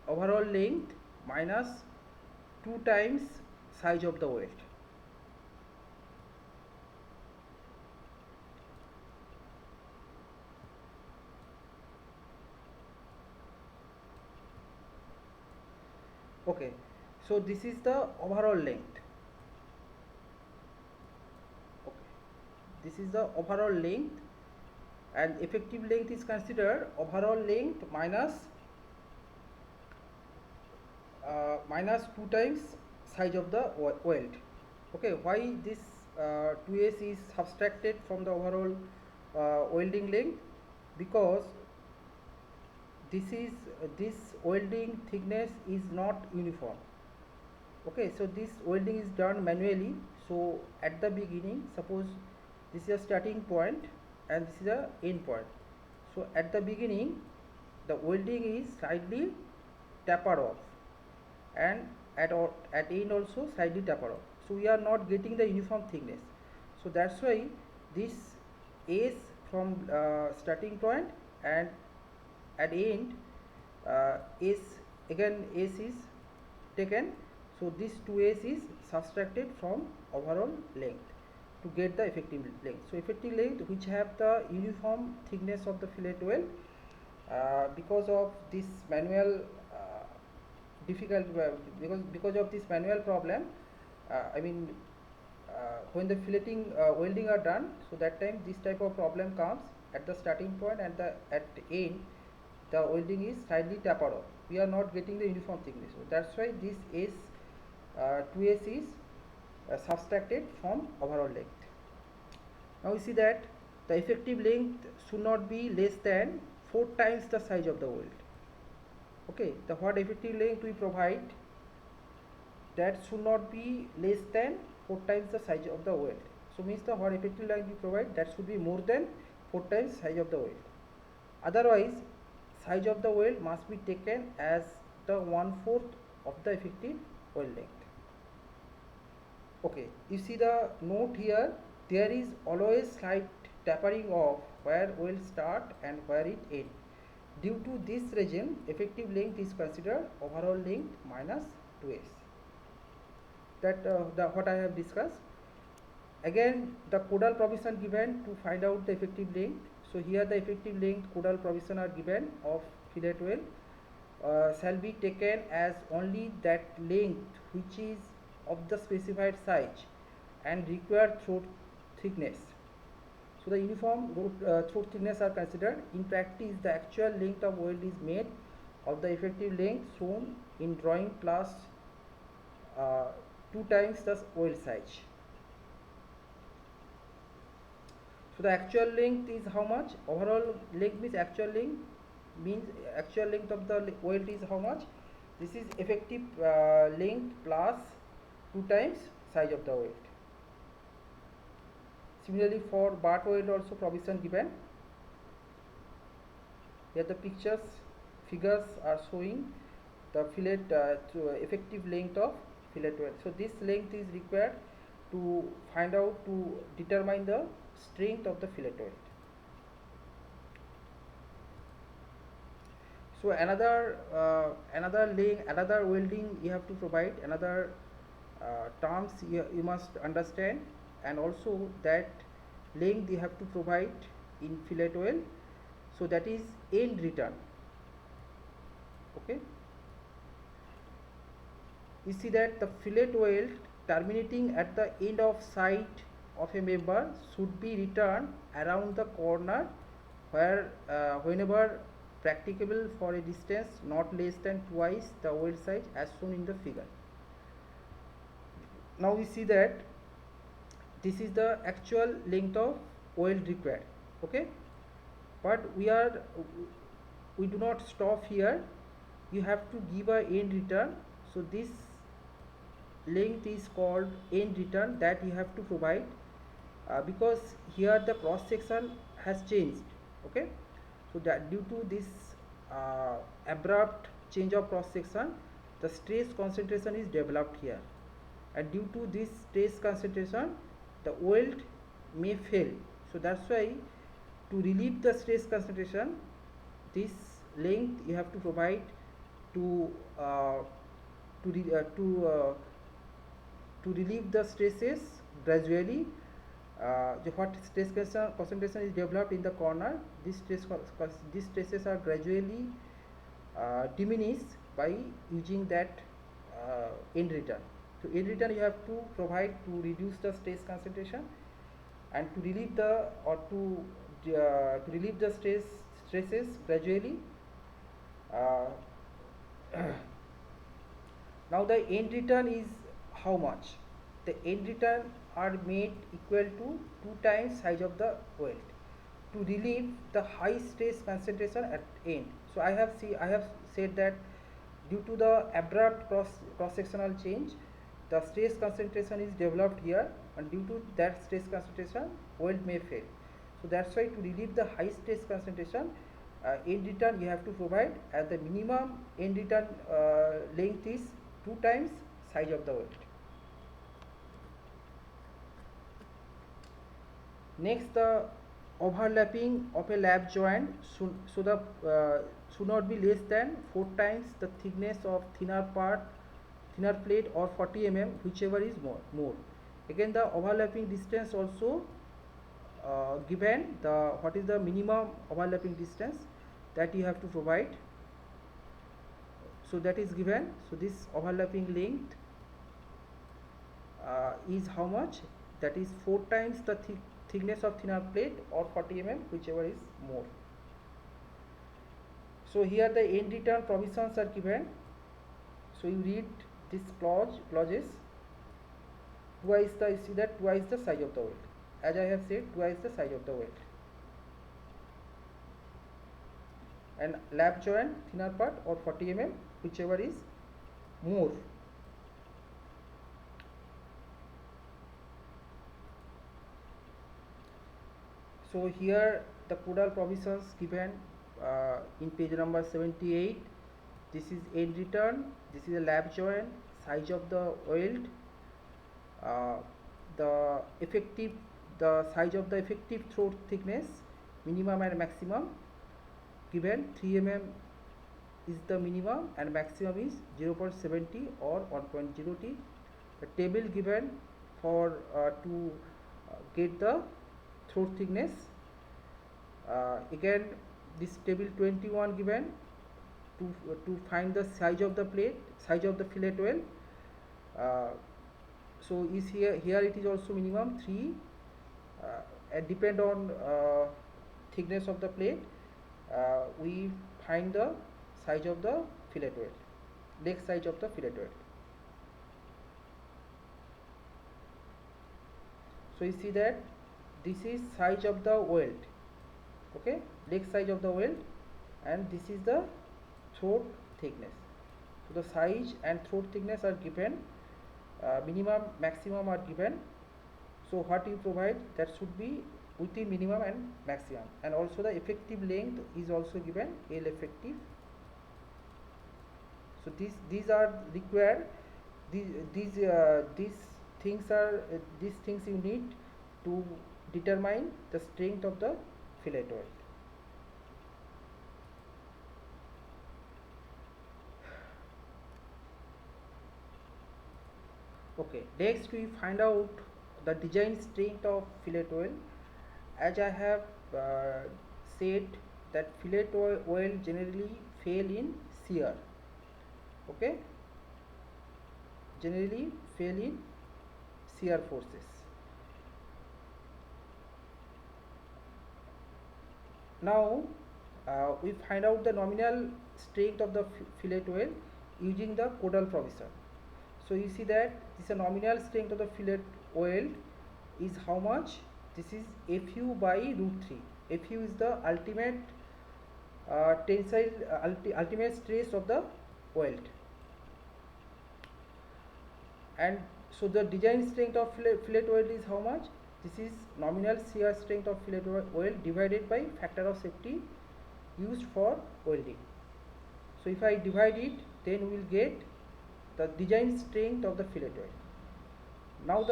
overall length minus 2 times size of the weld. Okay, so this is the overall length. Okay, this is the overall length, and effective length is considered overall length minus 2 times size of the weld. Okay, why this 2s is subtracted from the overall welding length? Because this welding thickness is not uniform. Okay, so this welding is done manually. So at the beginning, suppose this is a starting point and this is a end point. So at the beginning, the welding is slightly tapered off, and at end also slightly tapered off. So we are not getting the uniform thickness. So that's why this S from starting point and at end S is taken. So this 2s is subtracted from overall length to get the effective length. So effective length which have the uniform thickness of the fillet weld, because of this manual because of this manual problem, when the filleting welding are done, so that time this type of problem comes at the starting point and at end the welding is slightly tapered off. We are not getting the uniform thickness. So that's why this is 2s is subtracted from overall length. Now we see that the effective length should not be less than 4 times the size of the weld. Okay, the what effective length we provide, that should not be less than 4 times the size of the weld. So means the what effective length we provide, that should be more than 4 times size of the weld. Otherwise, size of the weld must be taken as the 1/4 of the effective weld length. Okay, you see the note here, there is always slight tapering of where weld start and where it end. Due to this reason, effective length is considered overall length minus 2s. That what I have discussed. Again, the Codal provision given to find out the effective length. So here the effective length Codal provision are given of fillet weld shall be taken as only that length which is of the specified size and required throat thickness. So the uniform throat thickness are considered. In practice, the actual length of weld is made of the effective length shown in drawing plus 2 times the weld size. So the actual length is how much? Overall length means actual length of the weld is how much? This is effective length plus 2 times size of the weld. Similarly, for butt weld also provision given. Here the figures are showing the fillet effective length of fillet weld. So this length is required to find out, to determine the strength of the fillet weld. So another welding you have to provide, another terms you must understand, and also that length you have to provide in fillet weld. So that is end return. Okay, you see that the fillet weld terminating at the end of side of a member should be returned around the corner where whenever practicable for a distance not less than twice the weld size as shown in the figure. Now we see that this is the actual length of weld required. Okay, but we do not stop here. You have to give a end return. So this length is called end return that you have to provide because here the cross section has changed. Okay, so that due to this abrupt change of cross section, the stress concentration is developed here, and due to this stress concentration the weld may fail. So that's why to relieve the stress concentration, this length you have to provide to relieve the stresses gradually. What stress concentration is developed in the corner, these stresses are gradually diminished by using that end return. So end return you have to provide to reduce the stress concentration and to relieve the stresses gradually. Now the end return is how much? The end return are made equal to 2 times size of the weld to relieve the high stress concentration at end. So I have said that due to the abrupt cross sectional change, the stress concentration is developed here, and due to that stress concentration weld may fail. So that's why to relieve the high stress concentration, end return you have to provide, as the minimum end return length is 2 times size of the weld. Next, the overlapping of a lap joint should not be less than 4 times the thickness of thinner plate or 40 mm, whichever is more. Again, the overlapping distance also given, what is the minimum overlapping distance that you have to provide. So that is given. So this overlapping length is how much? That is 4 times the thickness of thinner plate or 40 mm, whichever is more. So here the end return provisions are given. So you read this clauses. Twice the size of the weld. As I have said, twice the size of the weld. and lap joint thinner part, or 40 mm, whichever is more. So here the Codal provisions given in page number 78. This is end return, this is a lap joint, size of the weld, uh, the effective, the size of the effective throat thickness, minimum and maximum given. 3 mm is the minimum and maximum is 0.70 or 1.0 t. The table given for to get the throat thickness. Again, this table 21 given to find the size of the plate, size of the fillet weld. So is here it is also minimum 3, and depend on thickness of the plate, we find the size of the fillet weld, leg size of the fillet weld. So you see that this is size of the weld, okay, leg size of the weld, and this is the throat thickness. So the size and throat thickness are given, minimum maximum are given. So what you provide, that should be within minimum and maximum, and also the effective length is also given, L effective. So these are required. These things are these things you need to determine the strength of the fillet weld. Okay, next we find out the design strength of fillet weld. As I have said that fillet weld generally fail in shear, okay, generally fail in shear forces. Now we find out the nominal strength of the fillet weld using the Codal provision. So you see that this is a nominal strength of the fillet weld is how much? This is Fu by √3. Fu is the ultimate tensile ultimate stress of the weld, and so the design strength of fillet weld is how much? This is nominal shear strength of fillet weld divided by factor of safety used for welding. So if I divide it, then we will get the design strength of the fillet weld. Now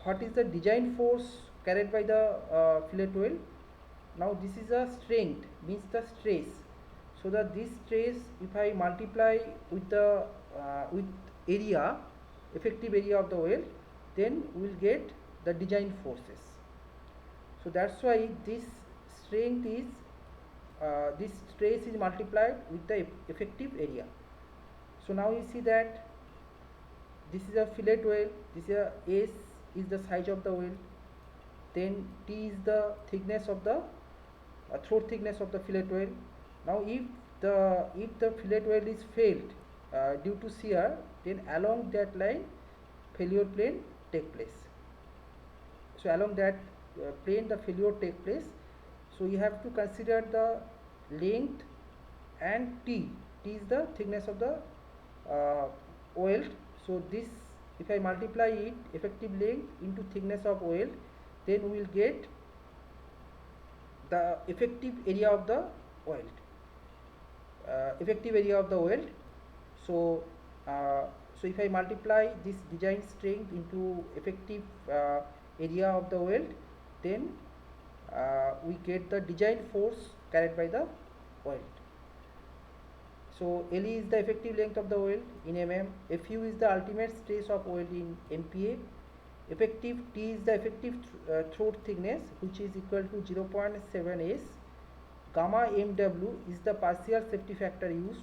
what is the design force carried by the fillet weld? Now this is a strength, means the stress. So that this stress, if I multiply with the with area, effective area of the weld, then we will get the design forces. So that's why this strength is this stress is multiplied with the effective area. So now you see that this is a fillet weld, this is a S is the size of the weld, then T is the thickness of the throat thickness of the fillet weld. Now if the fillet weld is failed due to shear, then along that line failure plane take place. So along that plane the failure take place. So you have to consider the length and T. T is the thickness of the weld. So this, if I multiply it, effective length into thickness of weld, then we will get the effective area of the weld. Effective area of the weld. So so if I multiply this design strength into effective area of the weld, then we get the design force carried by the weld. So LE is the effective length of the weld in mm, Fu is the ultimate stress of weld in MPa, effective T is the effective throat thickness, which is equal to 0.7 s. Gamma MW is the partial safety factor used.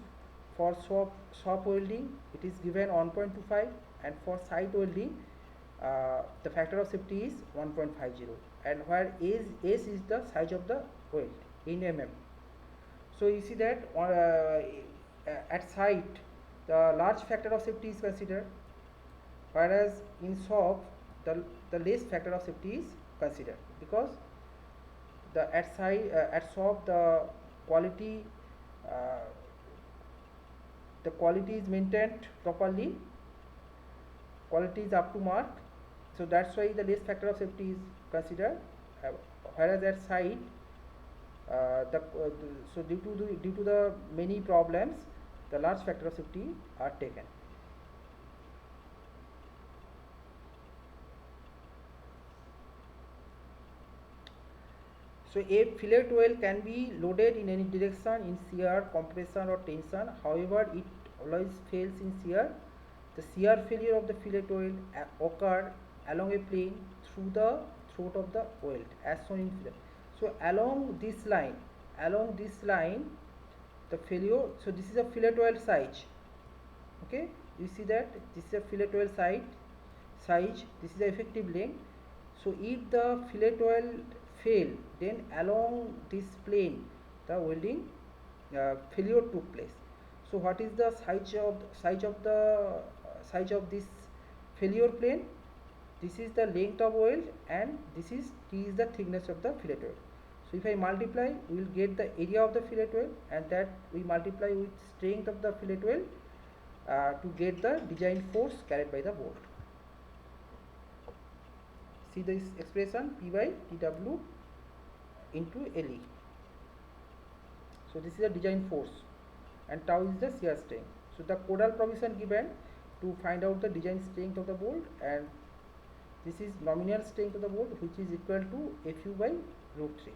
For shop welding it is given 1.25, and for site welding the factor of safety is 1.50, and where S is the size of the weld in mm. So you see that at site the large factor of safety is considered, whereas in shop the less factor of safety is considered, because the at shop the quality uh, the quality is maintained properly, quality is up to mark, so that's why the less factor of safety is considered, uh, whereas at site so due to the many problems, the large factor of safety are taken. So a fillet oil can be loaded in any direction in shear, compression or tension. However, it always fails in shear. The shear failure of the fillet oil occur along a plane through the throat of the weld as shown in figure. So along this line, the failure. So this is a fillet oil size. Okay, you see that this is a fillet oil size. This is the effective length. So if the fillet oil fail, then along this plane the welding failure took place. So what is the size of this failure plane? This is the length of weld, and this is T is the thickness of the fillet oil. So if I multiply, we will get the area of the fillet oil, and that we multiply with strength of the fillet oil to get the design force carried by the bolt. See this expression, P by TW into LE. So this is the design force, and tau is the shear strength. So the Codal provision given to find out the design strength of the bolt, and this is nominal strength of the bolt, which is equal to Fu by root 3.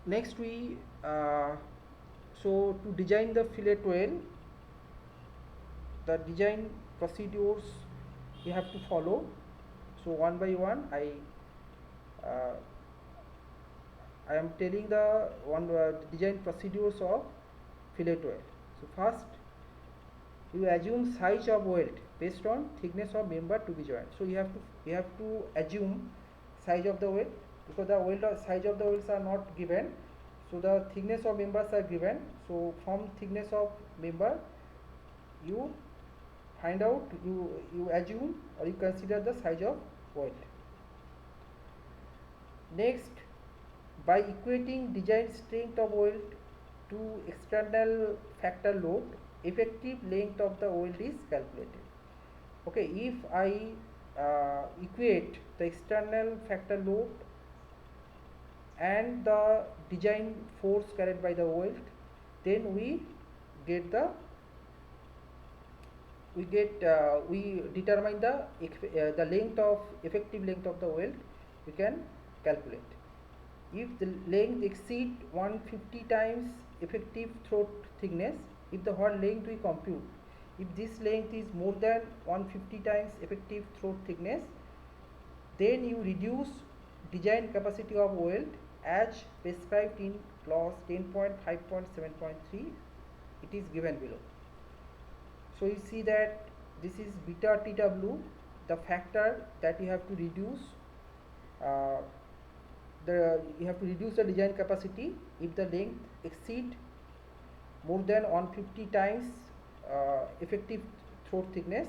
Next we so to design the fillet oil, the design procedures you have to follow. So one by one I am telling the design procedures of fillet oil. So first you assume size of weld based on thickness of member to be joined. So you have to assume size of the weld, because the weld size of the welds are not given, so the thickness of members are given. So from thickness of member you find out, you assume or you consider the size of weld. Next, by equating design strength of weld to external factor load, effective length of the weld is calculated. Okay, if I equate the external factor load and the design force carried by the weld, then we determine the length of effective length of the weld. We can calculate. If the length exceed 150 times effective throat thickness, if the whole length we compute, if this length is more than 150 times effective throat thickness, then you reduce design capacity of weld as prescribed in clause 10.5.7.3. it is given below. So you see that this is beta TW, the factor that you have to reduce. You have to reduce the design capacity if the length exceed more than 150 times effective throat thickness.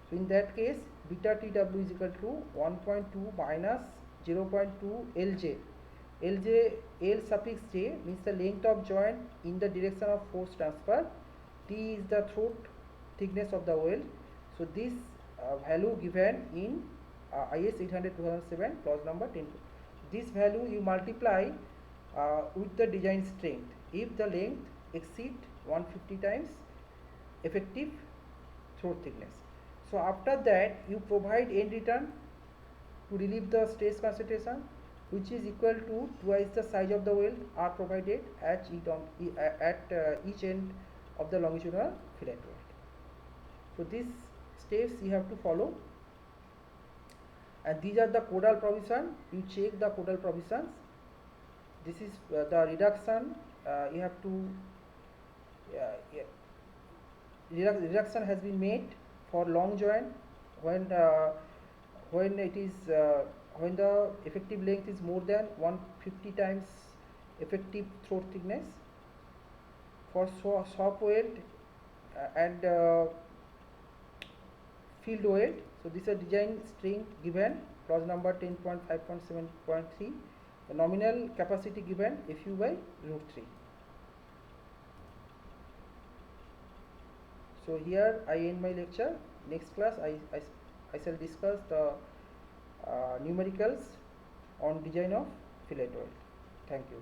So in that case, beta TW is equal to 1.2 minus 0.2 LJ. L suffix J means the length of joint in the direction of force transfer. T is the throat thickness of the weld. So this value given in IS 800/2007 clause number 10. This value you multiply with the design strength if the length exceed 150 times effective throat thickness. So after that you provide end return to relieve the stress concentration, which is equal to twice the size of the weld are provided at each end of the longitudinal fillet weld. So these steps you have to follow, and these are the Codal provision. You check the Codal provisions. This is the reduction. You have to reduction has been made for long joint when it is when the effective length is more than 150 times effective throat thickness. For shop weld and field weld, so this is a design strength given clause number 10.5.7.3, the nominal capacity given Fu by root 3. So here I end my lecture. Next class I shall discuss the numericals on design of fillet weld. Thank you.